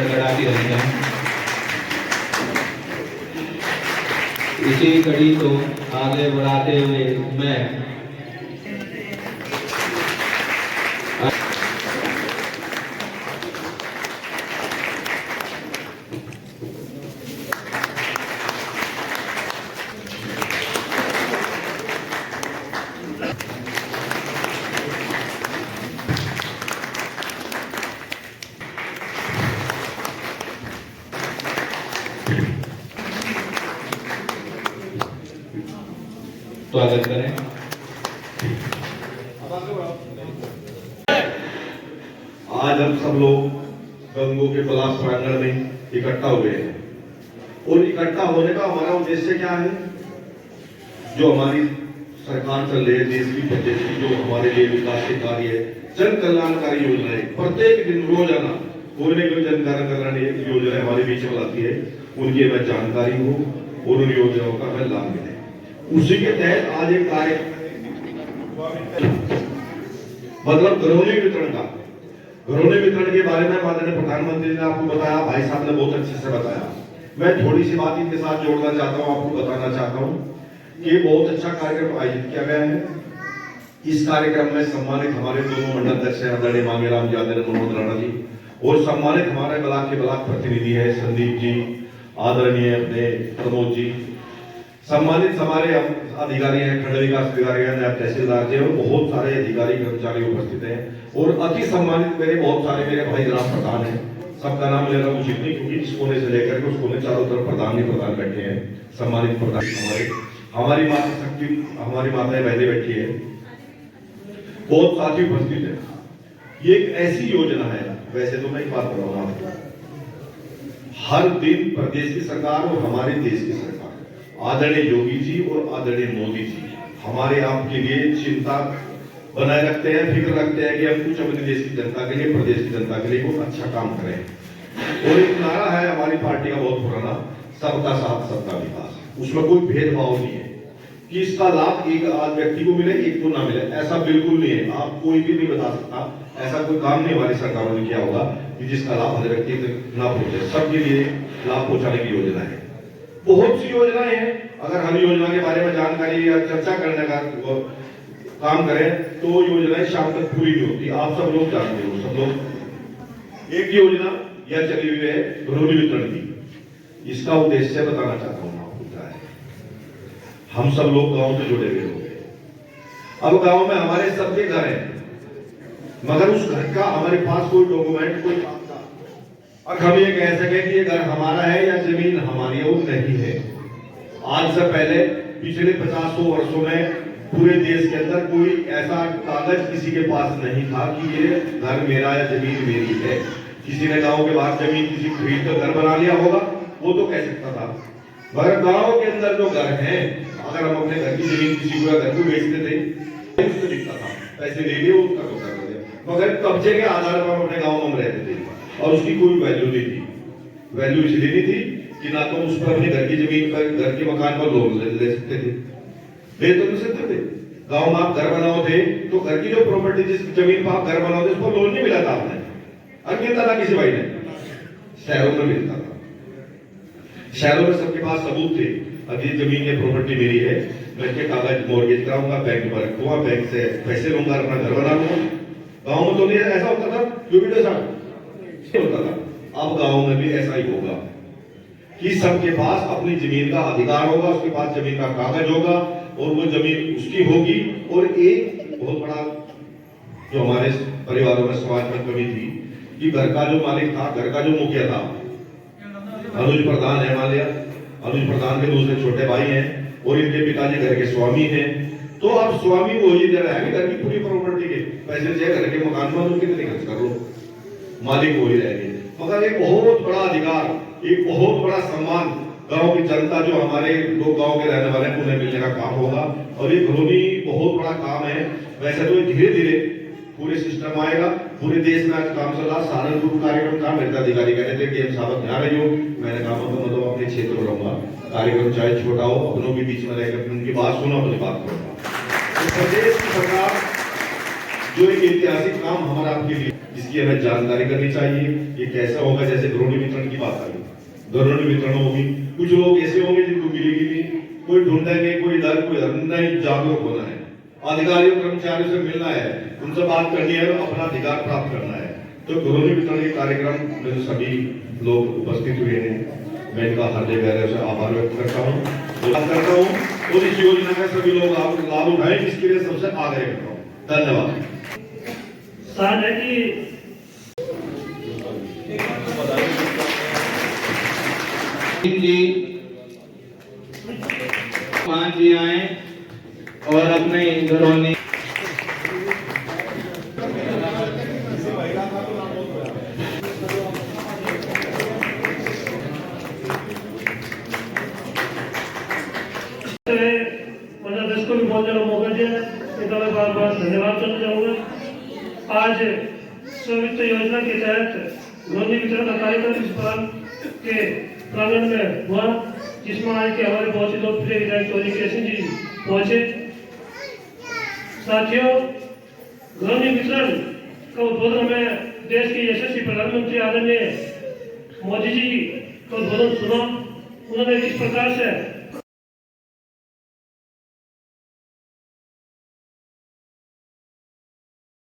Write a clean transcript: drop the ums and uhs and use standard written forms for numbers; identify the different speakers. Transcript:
Speaker 1: लड़ाती रही है। इसी कड़ी को आगे बढ़ाते हुए मैं स्वागत करें।
Speaker 2: आज हम सब लोग गंगो के ब्लॉक प्रांगण में इकट्ठा हुए हैं और इकट्ठा होने का हमारा उद्देश्य क्या है? जो हमारी सरकार चल रही है देश की प्रदेश की, जो हमारे लिए विकास के कार्य जन कल्याणकारी योजनाएं प्रत्येक दिन रोजाना कोई न कोई जन कल्याणकारी योजना हमारे बीच में आती है, उनकी मैं जानकारी हूँ और उन योजनाओं का मैं लाभ मिले। उसी के तहत आज एक कार्य मतलब घरौनी वितरण का, घरौनी वितरण के बारे में माननीय प्रधानमंत्री ने आपको बताया, भाई साहब ने बहुत अच्छे से बताया। मैं थोड़ी सी बात इनके साथ जोड़ना चाहता हूं, आपको बताना चाहता हूं कि बहुत अच्छा कार्यक्रम आयोजित किया गया है। इस कार्यक्रम में सम्मानित हमारे दोनों मंडल अध्यक्ष हैं आदरणीय मांगेराम जी, आदरणीय मनोहर राणा जी, और सम्मानित हमारे ब्लॉक के ब्लॉक प्रतिनिधि है संदीप जी, आदरणीय अपने प्रमोद जी, सम्मानित हमारे अधिकारी हैं खंड विकास अधिकारी हैं, नायब तहसीलदार जी, और बहुत सारे अधिकारी कर्मचारी उपस्थित हैं, और अति सम्मानित मेरे बहुत सारे मेरे भाई ग्राम प्रधान हैं। सबका नाम ले रहा हूँ उचित नहीं, क्योंकि इस कोने से लेकर के उस कोने चारों तरफ प्रधान ही प्रधान बैठे हैं। सम्मानित प्रधान हमारी माता शक्ति, हमारी माताएं बहनें बैठी है, बहुत साथी उपस्थित है। ये एक ऐसी योजना है, वैसे तो मैं एक बात बताऊंगा आपको, हर दिन प्रदेश की सरकार और हमारे देश की सरकार आदरणीय योगी जी और आदरणीय मोदी जी हमारे आपके लिए चिंता बनाए रखते हैं, फिक्र रखते हैं कि हम कुछ अपने देश की जनता के लिए, प्रदेश की जनता के लिए कुछ अच्छा काम करें। और एक नारा है हमारी पार्टी का बहुत पुराना, सबका साथ सबका विकास। उसमें कोई भेदभाव नहीं है कि इसका लाभ एक आध व्यक्ति को मिले एक को ना मिले, ऐसा बिल्कुल नहीं है। आप कोई भी नहीं बता सकता, ऐसा कोई काम नहीं हमारी सरकारों ने किया होगा कि जिसका लाभ हर व्यक्ति तक ना पहुंचे। सबके लिए लाभ पहुंचाने की योजना है, बहुत सी योजनाएं हैं। अगर हर योजना के बारे में जानकारी या चर्चा करने का काम करें तो योजनाएं शाम तक पूरी नहीं होती, आप सब लोग जानते हो। सब लोग एक योजना यह चली हुई है घरौनी वितरण की, इसका उद्देश्य बताना चाहता हूं आपको क्या है। हम सब लोग गांव से जुड़े हुए लोग, अब गांव में हमारे सबके घर हैं, मगर उस घर का हमारे पास कोई डॉक्यूमेंट, कोई काम का, और हम ये कह सके कि ये घर हमारा है या जमीन हमारी है, वो नहीं है। आज से पहले पिछले 50-100 वर्षों में पूरे देश के अंदर कोई ऐसा कागज किसी के पास नहीं था कि ये घर मेरा या जमीन मेरी है। किसी ने गांव के बाहर जमीन किसी खरीद कर घर बना लिया होगा, वो तो कह सकता था, मगर गांव के अंदर जो घर हैं, अगर हम अपने घर की जमीन किसी को घर को बेचते थे उसको दिखता था, पैसे ले लिए उसका कब्जा कर दिया, मगर कब्जे के आधार पर हम अपने गाँव में रहते थे और उसकी कोई वैल्यू नहीं थी। वैल्यू इसलिए नहीं थी कि ना तो उस पर अपने घर की जमीन पर, घर के मकान पर लोन ले सकते थे, ले तो नहीं सकते थे। गांव में आप घर बनाओ थे तो घर की जो प्रॉपर्टी, जिस जमीन पर आप घर बनाओ थे उसको लोन नहीं मिला था आपने, और मिलता था किसी भाई ने, शहरों में मिलता था। शहरों में सबके पास सबूत थे, अब ये जमीन ये प्रॉपर्टी मेरी है, मैं इसके कागज मॉर्गेज कराऊंगा, बैंक पर रखूंगा, बैंक से पैसे लूंगा, अपना घर बना लूंगा। गाँव में तो नहीं ऐसा होता था, होता था। अब गाँव में भी ऐसा ही होगा कि सबके पास अपनी जमीन का अधिकार होगा, उसके पास जमीन का कागज होगा और वो जमीन उसकी होगी। और एक बहुत बड़ा जो हमारे परिवारों में समाज में कमी थी कि घर का जो मालिक था, घर का जो मुखिया था, अनुज प्रधान है, मान लिया अनुज प्रधान के दूसरे छोटे भाई हैं और इनके पिताजी घर के स्वामी हैं, तो अब स्वामी वो ही दे रहा है घर की पूरी प्रॉपर्टी के पैसे से, घर के मकान में उनके लिए खर्च कर लो, मालिक वो ही रहेंगे। मगर एक बहुत बड़ा अधिकार, एक बहुत बड़ा सम्मान गांव की जनता, जो हमारे लोग गांव के रहने वाले हैं, उन्हें मिलने का काम होगा। और ये घरौनी बहुत बड़ा काम है। वैसे तो धीरे धीरे पूरे सिस्टम आएगा, पूरे देश में आज काम चल रहा। सहारनपुर कार्यक्रम का मेरे अधिकारी कहते थे कि हम साहब ध्यान रही हो, मैंने कहा मतलब अपने क्षेत्र में रहूंगा, कार्यक्रम चाहे छोटा हो, अपनों के बीच में रहकर उनकी बात सुनो, अपनी बात करूंगा। प्रदेश की सरकार जो एक ऐतिहासिक काम हमारा आपके लिए, जिसकी हमें जानकारी करनी चाहिए। ये कैसा होगा, जैसे घरोनी वितरण की बात आई, घरोनी वितरण होगी, कुछ लोग ऐसे होंगे जिनको मिलेगी नहीं, कोई ढूंढेंगे, कोई इधर कोई इधर, नहीं, जागरूक होना है, अधिकारियों कर्मचारियों से मिलना है, उनसे बात करनी है, अपना अधिकार प्राप्त करना है। तो घरोनी वितरण के कार्यक्रम में जो सभी लोग उपस्थित हुए हैं, मैं इनका हार्दिक गहरे से आभार व्यक्त करता हूँ और इस योजना का सभी लोग लाभ उठाएं, इसके लिए सबसे आग्रह करता हूँ। धन्यवाद।
Speaker 3: साथ है कि
Speaker 1: जी 5 जी आए और अपने घरोनी
Speaker 3: देश को भी बोलने का मौका दिया, इनका मैं बार बार धन्यवाद करना चाहूँगा। आज स्व-वित्त योजना के तहत घरोनी वितरण का कार्यक्रम इस बार के प्रांगण में हुआ, जिसमें आज के हमारे बहुत ही लोकप्रिय विधायक चौधरी कृष्ण जी पहुंचे। साथियों, घरोनी वितरण का उद्बोधन हमें देश के यशस्वी प्रधानमंत्री आदरणीय मोदी जी का उद्बोधन सुना। उन्होंने किस प्रकार से